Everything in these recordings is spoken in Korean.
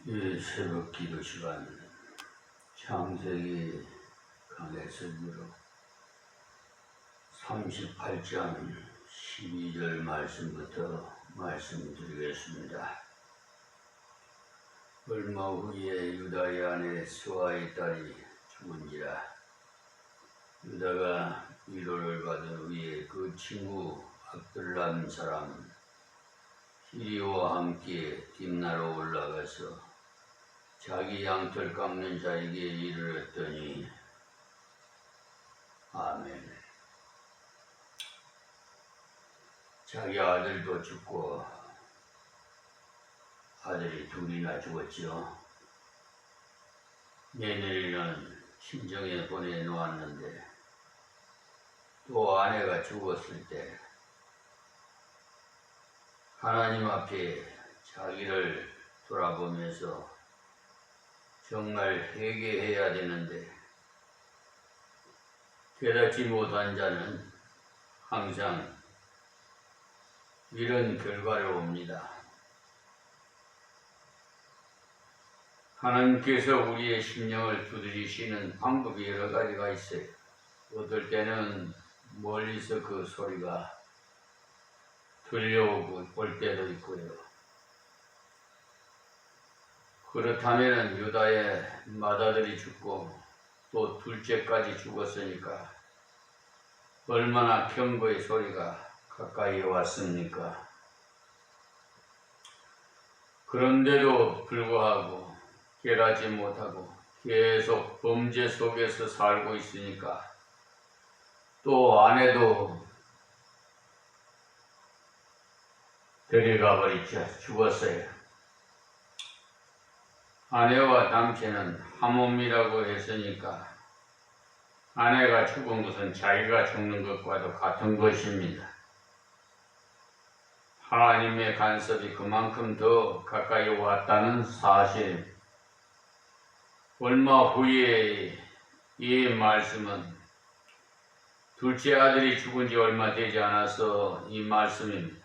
이 새벽 기도 시간 창세기 강해설교로 38장 12절 말씀부터 말씀드리겠습니다. 얼마 후에 유다의 아내 수아의 딸이 죽은지라. 유다가 위로를 받은 후에 그 친구 압둘람 사람 히리오와 함께 딥나로 올라가서 자기 양털 깎는 자에게 이르렀더니 아멘. 자기 아들도 죽고 아들이 둘이나 죽었죠. 며느리는 친정에 보내놓았는데 또 아내가 죽었을 때 하나님 앞에 자기를 돌아보면서 정말 회개해야 되는데 깨닫지 못한 자는 항상 이런 결과를 옵니다. 하나님께서 우리의 심령을 두드리시는 방법이 여러 가지가 있어요. 어떨 때는 멀리서 그 소리가 들려오고 올 때도 있고요. 그렇다면 유다의 맏아들이 죽고 또 둘째까지 죽었으니까 얼마나 경고의 소리가 가까이 왔습니까? 그런데도 불구하고 깨닫지 못하고 계속 범죄 속에서 살고 있으니까 또 아내도 데려가 버리죠. 죽었어요. 아내와 남편은 한 몸이라고 했으니까 아내가 죽은 것은 자기가 죽는 것과도 같은 것입니다. 하나님의 간섭이 그만큼 더 가까이 왔다는 사실. 얼마 후에 이 말씀은 둘째 아들이 죽은 지 얼마 되지 않아서 이 말씀입니다.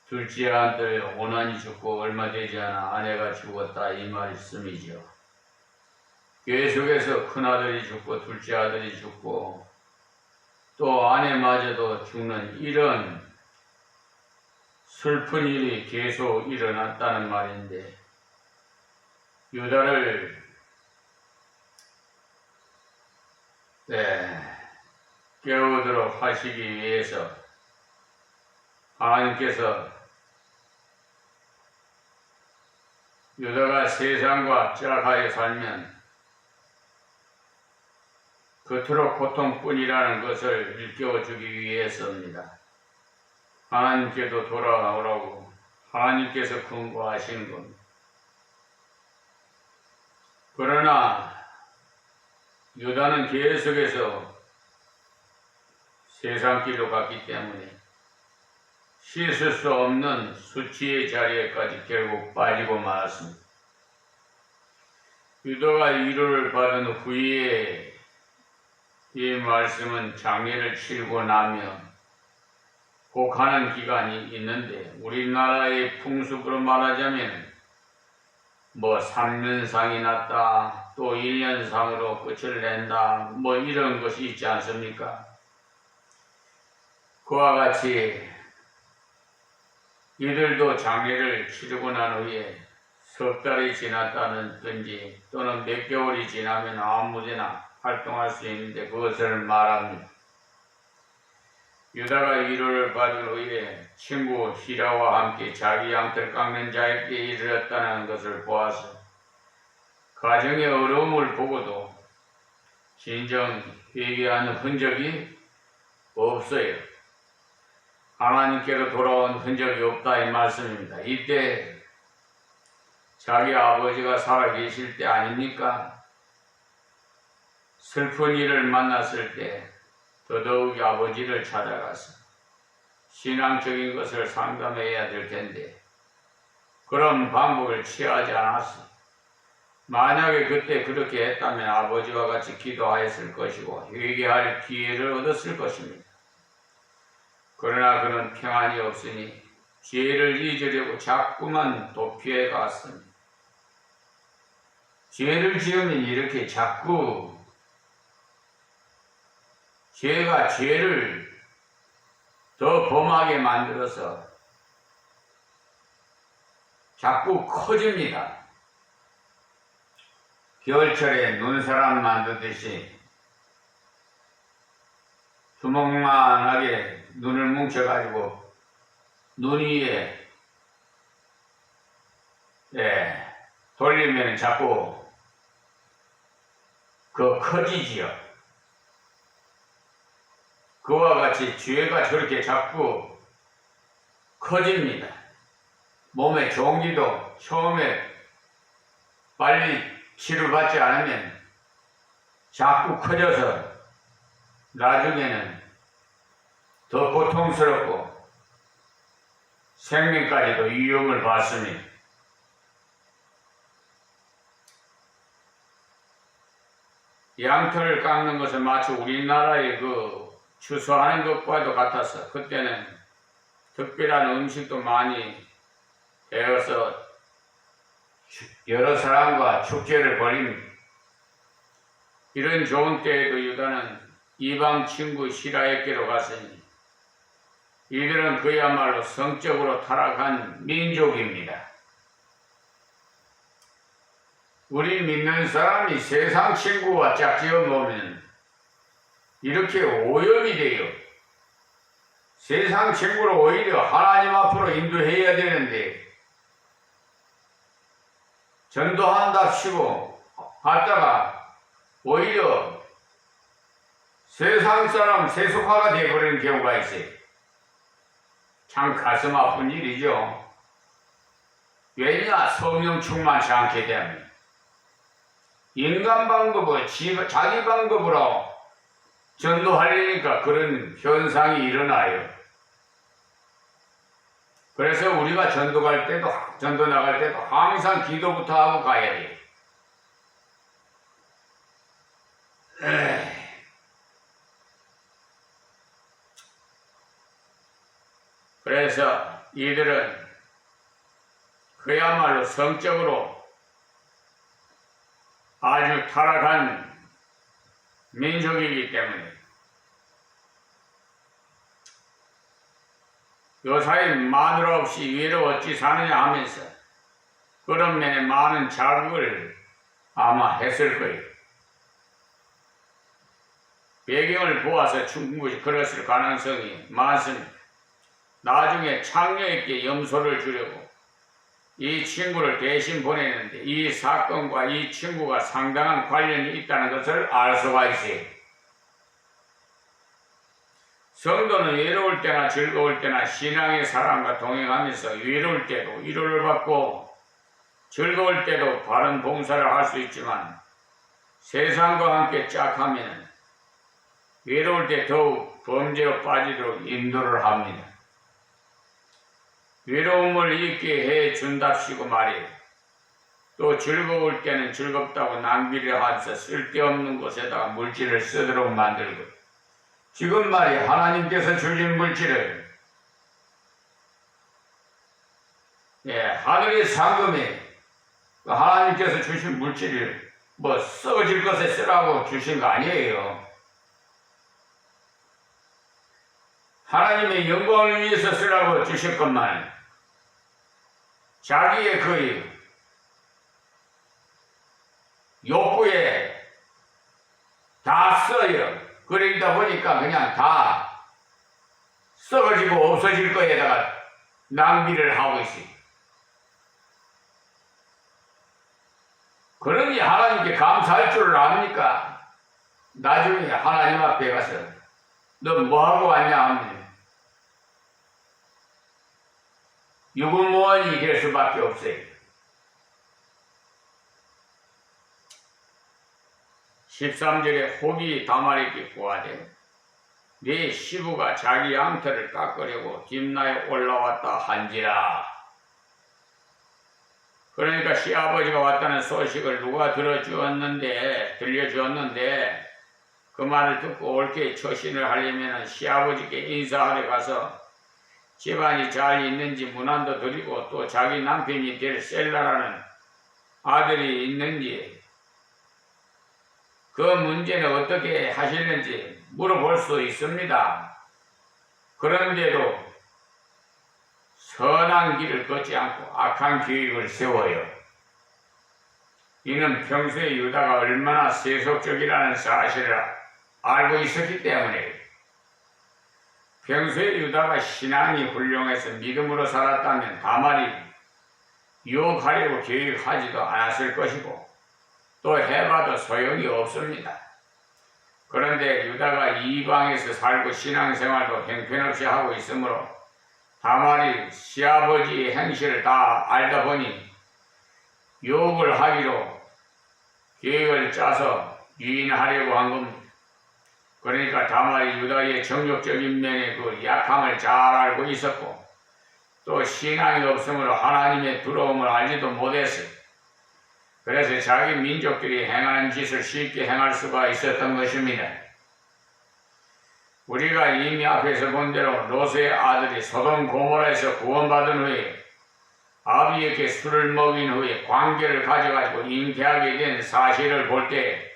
둘째 아들 오난이 죽고 얼마 되지 않아 아내가 죽었다 이 말씀이죠. 계속해서 큰아들이 죽고 둘째 아들이 죽고 또 아내마저도 죽는 이런 슬픈 일이 계속 일어났다는 말인데 유다를 깨우도록 하시기 위해서 하나님께서 유다가 세상과 짝하여 살면 겉으로 고통뿐이라는 것을 일깨워주기 위해서입니다. 하나님께도 돌아오라고 하나님께서 권고하시는 겁니다. 그러나 유다는 계속해서 세상길로 갔기 때문에 씻을 수 없는 수치의 자리에까지 결국 빠지고 말았습니다. 유다가 위로를 받은 후에 이 말씀은 장례를 치르고 나면 곡하는 기간이 있는데 우리나라의 풍습으로 말하자면 3년상이 났다, 또 1년상으로 끝을 낸다, 이런 것이 있지 않습니까? 그와 같이 이들도 장례를 치르고 난 후에 석 달이 지났다든지 또는 몇 개월이 지나면 아무데나 활동할 수 있는데 그것을 말합니다. 유다가 위로를 받은 후에 친구 히라와 함께 자기 양털 깎는 자에게 이르렀다는 것을 보아서 가정의 어려움을 보고도 진정 회개하는 흔적이 없어요. 하나님께로 돌아온 흔적이 없다 이 말씀입니다. 이때 자기 아버지가 살아계실 때 아닙니까? 슬픈 일을 만났을 때 더더욱 아버지를 찾아가서 신앙적인 것을 상담해야 될 텐데 그런 방법을 취하지 않았어. 만약에 그때 그렇게 했다면 아버지와 같이 기도하였을 것이고 회개할 기회를 얻었을 것입니다. 그러나 그는 평안이 없으니 죄를 잊으려고 자꾸만 도피해 갔습니다. 죄를 지으면 이렇게 자꾸 죄가 죄를 더 범하게 만들어서 자꾸 커집니다. 겨울철에 눈사람 만들듯이 주먹만하게 눈을 뭉쳐가지고 눈 위에 돌리면 자꾸 커지지요. 그와 같이 죄가 저렇게 자꾸 커집니다. 몸의 종기도 처음에 빨리 치료받지 않으면 자꾸 커져서 나중에는 더 고통스럽고 생명까지도 위험을 받습니다. 양털을 깎는 것은 마치 우리나라의 추수하는 것과도 같아서 그때는 특별한 음식도 많이 배워서 여러 사람과 축제를 벌입니다. 이런 좋은 때에도 유다는 이방 친구 시라에게로 갔으니 이들은 그야말로 성적으로 타락한 민족입니다. 우리 믿는 사람이 세상 친구와 짝지어 놓으면 이렇게 오염이 돼요. 세상 친구를 오히려 하나님 앞으로 인도해야 되는데 전도한답시고 갔다가 오히려 세상 사람 세속화가 되어버리는 경우가 있어요. 참 가슴 아픈 일이죠. 왜냐? 성령 충만치 않게 되면 인간 방법을 자기 방법으로 전도하려니까 그런 현상이 일어나요. 그래서 우리가 전도 나갈 때도 항상 기도부터 하고 가야 돼요. 그래서 이들은 그야말로 성적으로 아주 타락한 민족이기 때문에 요사이 마누라 없이 위로 어찌 사느냐 하면서 그런 면에 많은 자극을 아마 했을 거예요. 배경을 보아서 충분히 그랬을 가능성이 많습니다. 나중에 창녀 있게 염소를 주려고 이 친구를 대신 보내는데 이 사건과 이 친구가 상당한 관련이 있다는 것을 알 수가 있어요. 성도는 외로울 때나 즐거울 때나 신앙의 사람과 동행하면서 외로울 때도 위로를 받고 즐거울 때도 바른 봉사를 할 수 있지만 세상과 함께 짝하면 외로울 때 더욱 범죄로 빠지도록 인도를 합니다. 외로움을 잊게 해 준답시고 말이에요. 또 즐거울 때는 즐겁다고 낭비를 하면서 쓸데없는 곳에다가 물질을 쓰도록 만들고 지금 말이에요. 하나님께서 주신 물질을 하늘의 상금에 하나님께서 주신 물질을 썩어질 것에 쓰라고 주신 거 아니에요. 하나님의 영광을 위해서 쓰라고 주셨건만 자기의 그 욕구에 다 써요. 그러다 보니까 그냥 다 썩어지고 없어질 거에다가 낭비를 하고 있어요. 그러니 하나님께 감사할 줄을 압니까? 나중에 하나님 앞에 가서 너 뭐하고 왔냐 하면 유구무원이 될 수밖에 없어요. 13절에 혹이 다말에게 구하되 네 시부가 자기 양털을 깎으려고 딥나에 올라왔다 한지라. 그러니까 시아버지가 왔다는 소식을 누가 들려주었는데 그 말을 듣고 옳게 처신을 하려면 시아버지께 인사하러 가서 집안이 잘 있는지 문안도 드리고 또 자기 남편이 될 셀라라는 아들이 있는지 그 문제는 어떻게 하시는지 물어볼 수 있습니다. 그런데도 선한 길을 걷지 않고 악한 계획을 세워요. 이는 평소에 유다가 얼마나 세속적이라는 사실을 알고 있었기 때문에 평소에 유다가 신앙이 훌륭해서 믿음으로 살았다면 다말이 유혹하려고 계획하지도 않았을 것이고 또 해봐도 소용이 없습니다. 그런데 유다가 이방에서 살고 신앙생활도 형편없이 하고 있으므로 다말이 시아버지의 행실을 다 알다 보니 유혹을 하기로 계획을 짜서 유인하려고 한 겁니다. 그러니까 다말이 유다의 정욕적인 면의 그 약함을 잘 알고 있었고 또 신앙이 없으므로 하나님의 두려움을 알지도 못했어요. 그래서 자기 민족들이 행하는 짓을 쉽게 행할 수가 있었던 것입니다. 우리가 이미 앞에서 본 대로 롯의 아들이 소돔 고모라에서 구원받은 후에 아비에게 술을 먹인 후에 관계를 가져가지고 잉태하게 된 사실을 볼 때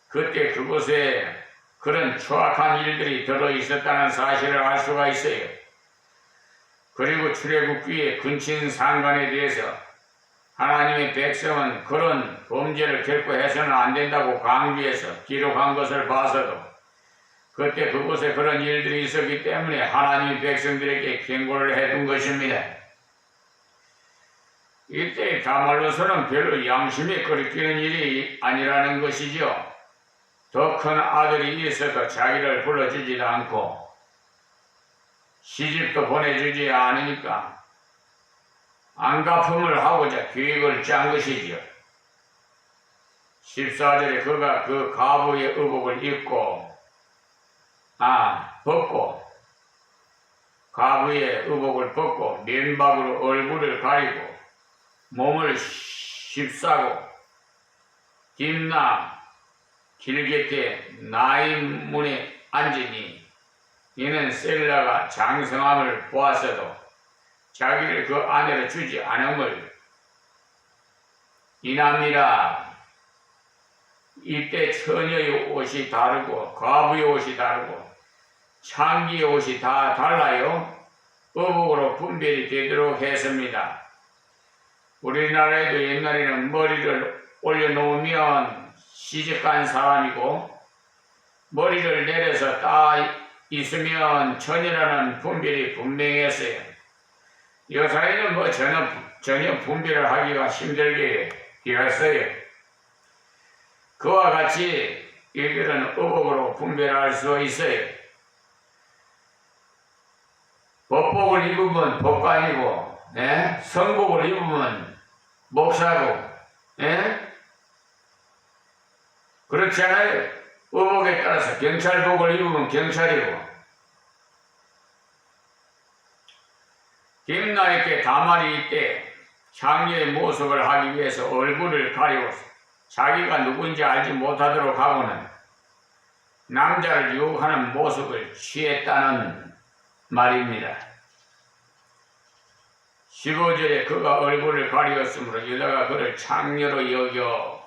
그때 그곳에 그런 추악한 일들이 들어있었다는 사실을 알 수가 있어요. 그리고 출애굽기의 근친상간에 대해서 하나님의 백성은 그런 범죄를 결코 해서는 안 된다고 강조해서 기록한 것을 봐서도 그때 그곳에 그런 일들이 있었기 때문에 하나님의 백성들에게 경고를 해둔 것입니다. 이때 다말로서는 별로 양심이 끓이는 일이 아니라는 것이죠. 더 큰 아들이 있어도 자기를 불러주지도 않고 시집도 보내주지 않으니까 안갚음을 하고자 계획을 짠 것이지요. 14절에 그가 그 가부의 의복을 벗고 가부의 의복을 벗고 면박으로 얼굴을 가리고 몸을 휩싸고 딥나 길 곁에 나인문에 앉으니 이는 셀라가 장성함을 보았어도 자기를 그 아내로 주지 않음을 인함이라. 이때 처녀의 옷이 다르고 과부의 옷이 다르고 창기의 옷이 다 달라요. 의복으로 분별이 되도록 했습니다. 우리나라에도 옛날에는 머리를 올려놓으면 시집간 사람이고 머리를 내려서 따 있으면 처녀라는 분별이 분명했어요. 요사이는 뭐 전혀 분별을 하기가 힘들게 되었어요. 그와 같이 이들은 의복으로 분별할 수 있어요. 법복을 입으면 법관이고, 성복을 입으면 목사고, 그렇지 않아요? 의복에 따라서 경찰복을 입으면 경찰이고, 딥나에게 다말이 이때 장녀의 모습을 하기 위해서 얼굴을 가리고 자기가 누군지 알지 못하도록 하고는 남자를 유혹하는 모습을 취했다는 말입니다. 15절에 그가 얼굴을 가리었으므로 유다가 그를 창녀로 여겨.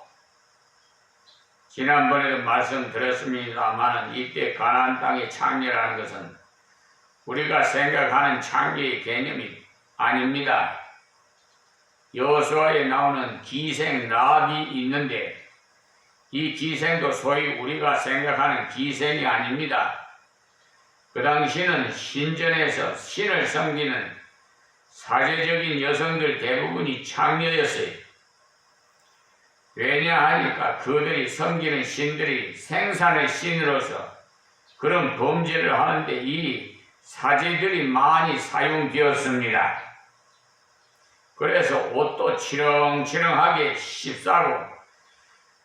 지난번에도 말씀드렸습니다마는 이때 가나안 땅의 창녀라는 것은 우리가 생각하는 창녀의 개념이 아닙니다. 여호수아에 나오는 기생 라합이 있는데 이 기생도 소위 우리가 생각하는 기생이 아닙니다. 그 당시는 신전에서 신을 섬기는 사제적인 여성들 대부분이 창녀였어요. 왜냐하니까 그들이 섬기는 신들이 생산의 신으로서 그런 범죄를 하는데 이 사제들이 많이 사용되었습니다. 그래서 옷도 치렁치렁하게 씹싸고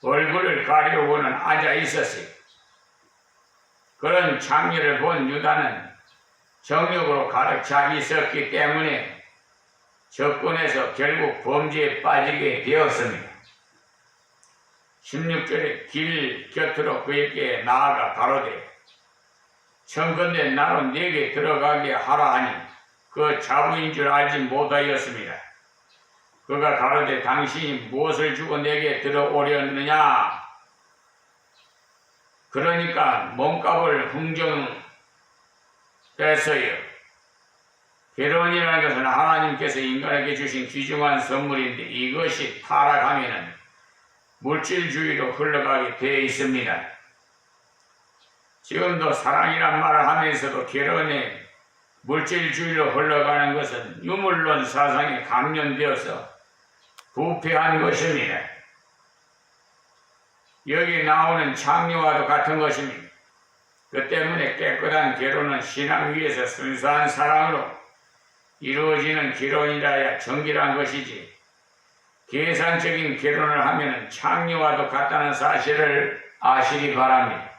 얼굴을 가리우고는 앉아 있었어요. 그런 장면을 본 유다는 정욕으로 가득 차 있었기 때문에 접근해서 결국 범죄에 빠지게 되었습니다. 16절에 길 곁으로 그에게 나아가 가로되 청컨대 나로 네게 들어가게 하라 하니 그 자부인 줄 알지 못하였습니다. 그가 가로되 당신이 무엇을 주고 내게 들어오렸느냐? 그러니까 몸값을 흥정했어요. 결혼이라는 것은 하나님께서 인간에게 주신 귀중한 선물인데 이것이 타락하면은 물질주의로 흘러가게 되어 있습니다. 지금도 사랑이란 말을 하면서도 결혼에 물질주의로 흘러가는 것은 유물론 사상에 감염되어서 부패한 것입니다. 여기 나오는 창녀와도 같은 것입니다. 그 때문에 깨끗한 결혼은 신앙 위에서 순수한 사랑으로 이루어지는 결혼이라야 정결한 것이지 계산적인 결혼을 하면 창녀와도 같다는 사실을 아시기 바랍니다.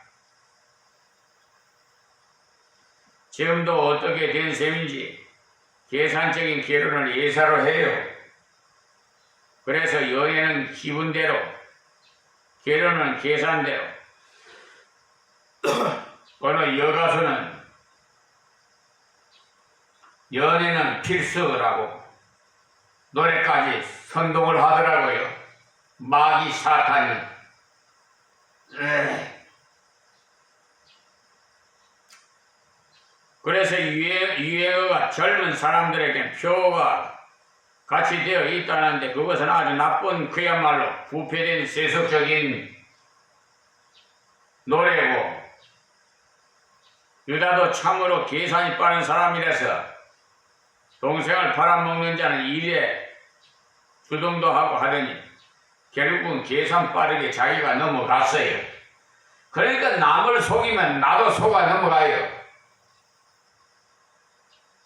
지금도 어떻게 된 셈인지 계산적인 결혼을 예사로 해요. 그래서 연애는 기분대로, 결혼은 계산대로. 어느 여가수는 연애는 필수라고 노래까지 선동을 하더라고요. 마귀 사탄이. 그래서 유행어가 젊은 사람들에게 표가 같이 되어 있다는데 그것은 아주 나쁜 그야말로 부패된 세속적인 노래고, 유다도 참으로 계산이 빠른 사람이라서 동생을 팔아먹는 자는 일에 주동도 하고 하더니 결국은 계산 빠르게 자기가 넘어갔어요. 그러니까 남을 속이면 나도 속아 넘어가요.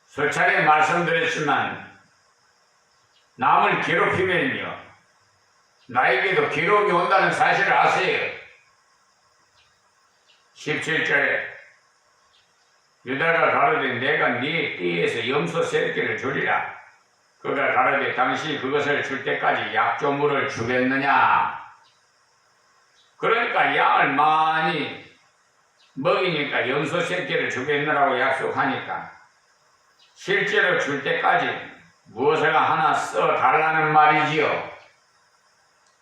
수차례 말씀드렸지만 남을 괴롭히면요 나에게도 괴로움이 온다는 사실을 아세요. 17절에 유다가 가로되 내가 네 띠에서 염소 새끼를 주리라. 그가 가로되 당신이 그것을 줄 때까지 약조물을 주겠느냐. 그러니까 양을 많이 먹이니까 염소 새끼를 주겠느라고 약속하니까 실제로 줄 때까지 무엇을 하나 써달라는 말이지요.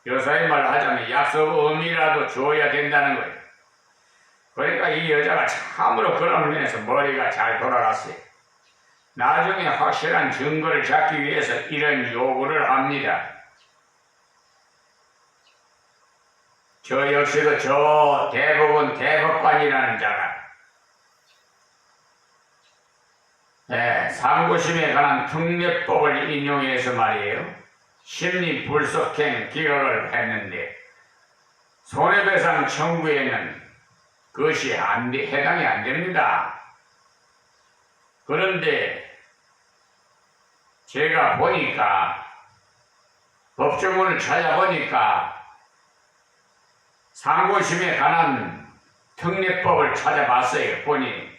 요사이 말로 하자면 약속음이라도 줘야 된다는 거예요. 그러니까 이 여자가 참으로 그런 면에서 머리가 잘 돌아갔어요. 나중에 확실한 증거를 잡기 위해서 이런 요구를 합니다. 저 역시도 저 대법관이라는 자가 상고심에 관한 특례법을 인용해서 말이에요. 심리불속행 기각을 했는데 손해배상 청구에는 그것이 해당이 안 됩니다. 그런데 제가 보니까 법조문을 찾아보니까 상고심에 관한 특례법을 찾아봤어요. 보니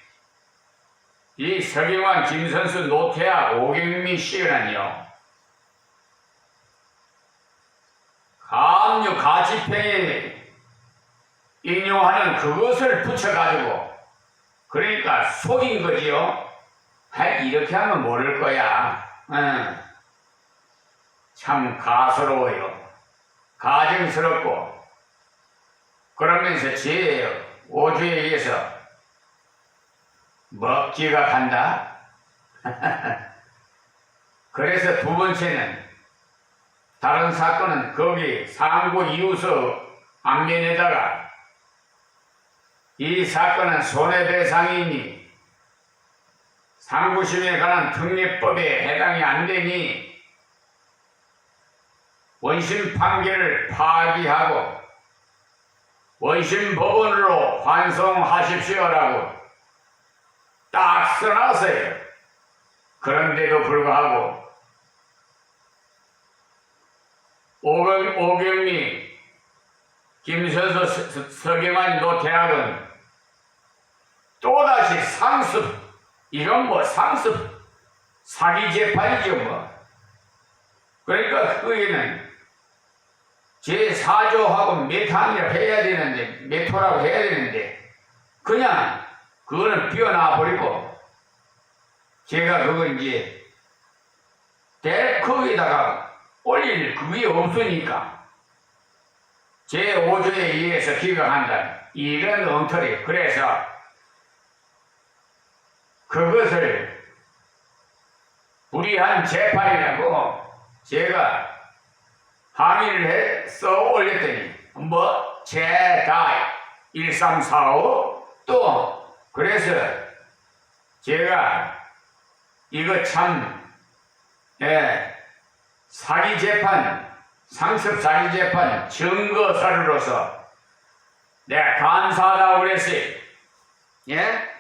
이 서경환, 김선수, 노태하, 오경민 씨는요 가압류 가치평에 인용하는 그것을 붙여가지고 그러니까 속인 거지요. 이렇게 하면 모를 거야. 참 가소로워요. 가증스럽고 그러면서 제 5주에 의해서 먹기가 간다. 그래서 두 번째는 다른 사건은 거기 상고 이웃서 앞면에다가 이 사건은 손해배상이니 상고심에 관한 특례법에 해당이 안 되니 원심 판결을 파기하고 원심 법원으로 환송하십시오라고 딱 써놨어요. 그런데도 불구하고 오경미, 김선수, 서경환, 노태학은 또다시 상습, 이건 뭐 상습, 사기 재판이죠 뭐. 그러니까 거기는 제4조하고 메탕이라고 해야 되는데, 메토라고 해야 되는데, 그냥 그거는 비워놔 버리고, 제가 그걸 이제, 거기다가 올릴 그게 없으니까, 제5조에 의해서 기각한다. 이런 엉터리. 그래서 그것을 불이한 재판이라고 제가 항의를 써 올렸더니 제다 1345 또 그래서 제가 이거 참 사기 재판, 상습 사기 재판 증거서류로서 내가 감사하다고 그랬어요. 예?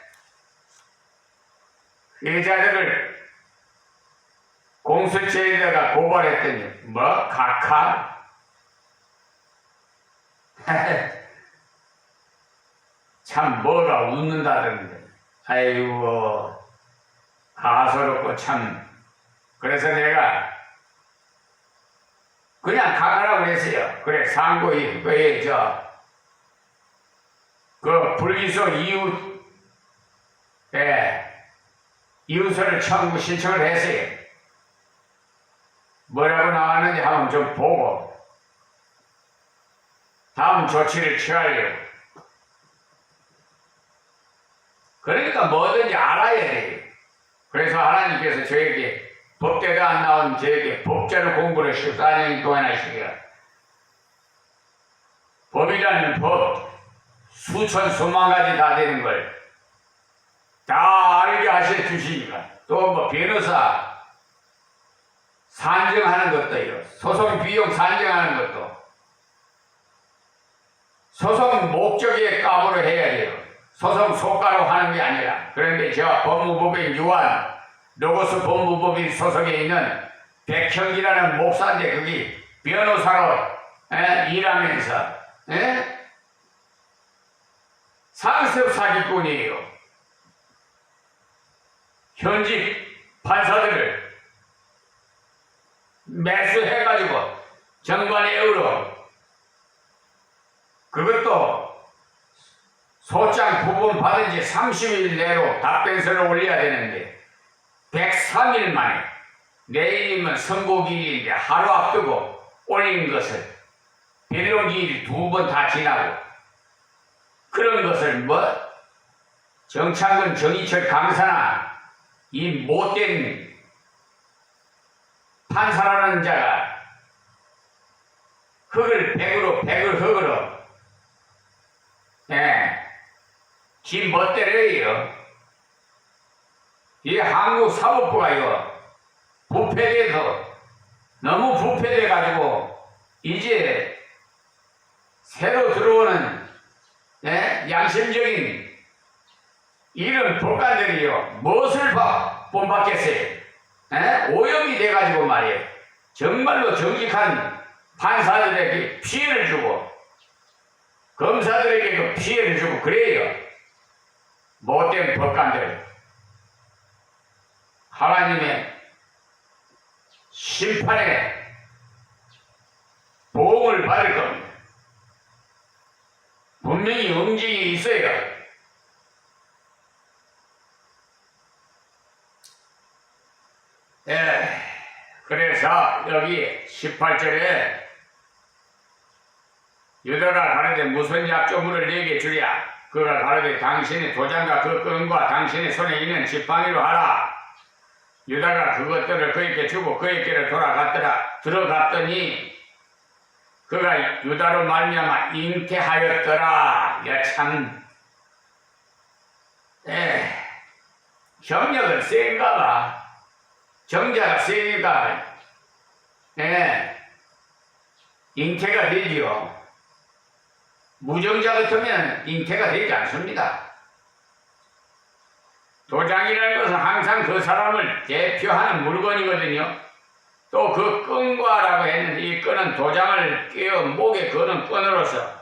피해자들을 공수처에다가 고발했더니 각하? 참 뭐가 웃는다던데. 아이고 가소롭고 참. 그래서 내가 그냥 각하라고 그랬어요. 그래 상고인 그 불기소 이웃서를 청구 신청을 했어요. 뭐라고 나왔는지 한번 좀 보고 다음 조치를 취하려고. 그러니까 뭐든지 알아야 돼요. 그래서 하나님께서 저에게 법대도 안 나온 저에게 법제를 공부를 14년 동안 하시고요. 법이라는 법 수천 수만 가지 다 되는 걸 다 알게 하셔주시니까 또 변호사 산정하는 것도요. 소송 비용 산정하는 것도 소송 목적에 까부로 해야 돼요. 소송 소가로 하는 게 아니라. 그런데 제가 법무법인 유한 로고스 법무법인 소속에 있는 백형기라는 목사인데 거기 변호사로 일하면서 상습 사기꾼이에요. 현직 판사들을 매수해가지고 정관에 의로 그것도 소장 부분 받은 지 30일 내로 답변서를 올려야 되는데 103일 만에 내일이면 선고기일인데 하루 앞두고 올린 것을 변론기일이 2번 다 지나고 그런 것을 정창근 정의철 강사나 이 못된 판사라는 자가 백을 흙으로 지 멋대로 해요. 이 한국사법부가요 부패돼서 너무 부패돼가지고 이제 새로 들어오는 양심적인 이런 법관들이요 무엇을 본받겠어요? 오염이 돼가지고 말이에요. 정말로 정직한 판사들에게 피해를 주고 검사들에게도 피해를 주고 그래요. 못된 법관들 하나님의 심판에 보응을 받을 겁니다. 분명히 응징이 있어요. 그래서 여기 18절에 유다가 가로되 무슨 약조물을 내게 주랴. 그가 가로되 당신의 도장과 그 끈과 당신의 손에 있는 지팡이로 하라. 유다가 그것들을 그에게 주고 그에게로 들어갔더니 그가 유다로 말미암아 잉태하였더라. 야 참 경력은 센가 봐. 정자가 세니까 잉태가 되지요. 무정자 같으면 잉태가 되지 않습니다. 도장이라는 것은 항상 그 사람을 대표하는 물건이거든요. 또 그 끈과라고 했는데 이 끈은 도장을 끼워 목에 거는 끈으로서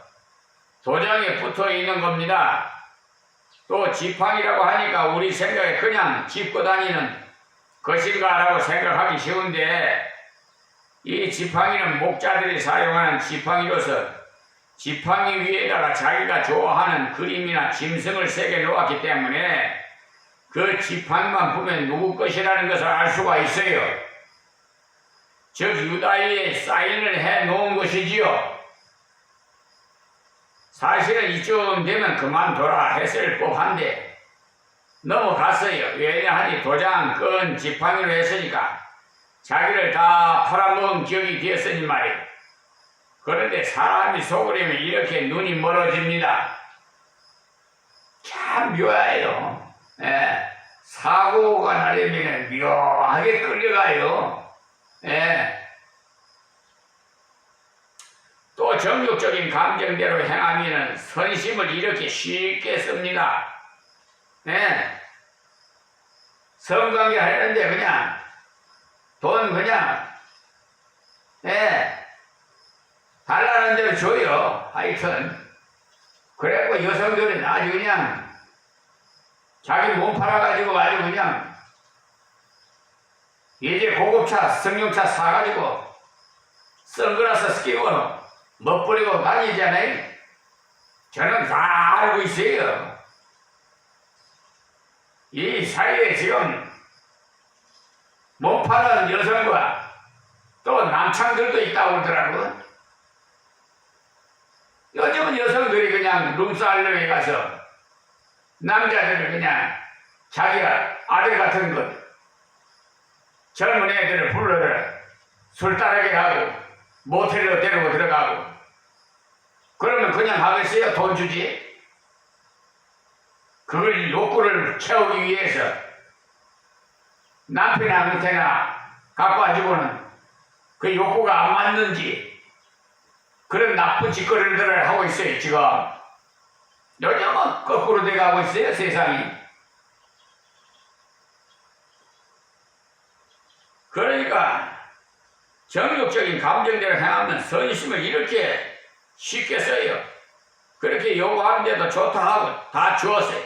도장에 붙어 있는 겁니다. 또 지팡이라고 하니까 우리 생각에 그냥 짚고 다니는 것인가라고 생각하기 쉬운데 이 지팡이는 목자들이 사용하는 지팡이로서 지팡이 위에다가 자기가 좋아하는 그림이나 짐승을 새겨 놓았기 때문에 그 지팡이만 보면 누구 것이라는 것을 알 수가 있어요. 즉 유다에 사인을 해 놓은 것이지요. 사실은 이쯤 되면 그만둬라 했을 법한데 넘어갔어요. 왜냐하니 도장 끈 지팡이로 했으니까 자기를 다 팔아먹은 기억이 되었으니 말이에요. 그런데 사람이 속으려면 이렇게 눈이 멀어집니다. 참 묘해요. 예. 사고가 나려면 묘하게 끌려가요. 예. 또 정욕적인 감정대로 행하면 선심을 이렇게 쉽게 씁니다. 예. 성관계 하려는데 그냥 돈 그냥 달라는 대로 줘요. 하여튼 그래갖고 여성들은 아주 그냥 자기 몸 팔아가지고 아주 그냥 이제 고급차 승용차 사가지고 선글라스 끼고 멋부리고 다니잖아요. 저는 다 알고 있어요. 이 사이에 지금 몸 파는 여성과 또 남창들도 있다고 그러더라고. 요즘은 여성들이 그냥 룸살롱에 가서 남자들을 그냥 자기가 아들 같은 것 젊은 애들을 불러서 술 따르게 하고 모텔로 데리고 들어가고 그러면 그냥 하겠어요? 돈 주지? 그걸 욕구를 채우기 위해서 남편한테나 갖고 와주고는 그 욕구가 안 맞는지 그런 나쁜 짓거리들을 하고 있어요. 지금 요즘은 거꾸로 돼가고 있어요. 세상이. 그러니까 정욕적인 감정대로 행하면 선심을 이렇게 쉽게 써요. 그렇게 요구하는데도 좋다 하고 다 주었어요.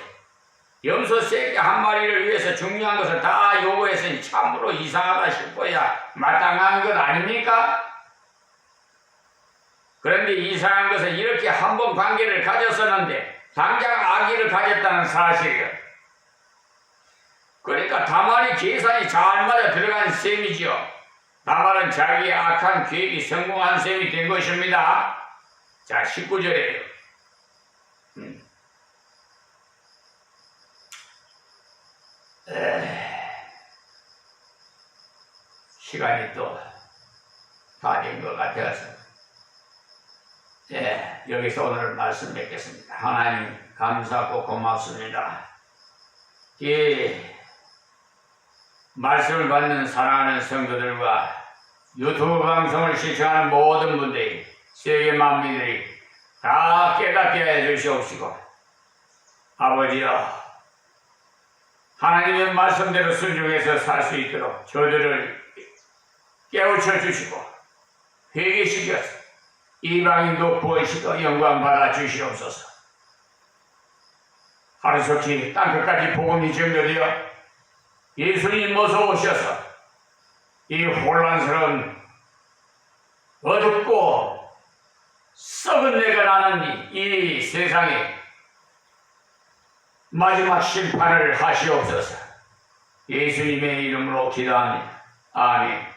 염소 새끼 한 마리를 위해서 중요한 것을 다 요구했으니 참으로 이상하다 싶어야 마땅한 것 아닙니까? 그런데 이상한 것은 이렇게 한 번 관계를 가졌었는데 당장 아기를 가졌다는 사실이에요. 그러니까 다만이 계산이 잘 맞아 들어간 셈이지요. 다만은 자기의 악한 계획이 성공한 셈이 된 것입니다. 자, 19절에요. 시간이 또 다 된 것 같아서 여기서 오늘 말씀 뵙겠습니다. 하나님 감사하고 고맙습니다. 이 말씀을 받는 사랑하는 성도들과 유튜브 방송을 시청하는 모든 분들이 세계 만민들이 다 깨닫게 해주시옵시고 아버지여 하나님의 말씀대로 순종해서 살 수 있도록 저들을 깨우쳐 주시고 회개시켜서 이방인도 구원시켜 영광 받아 주시옵소서. 하루속히 땅끝까지 복음이 전도되어 예수님 모셔 오셔서 이 혼란스러운 어둡고 썩은 내가 나는 이 세상에 마지막 심판을 하시옵소서. 예수님의 이름으로 기도합니다. 아멘.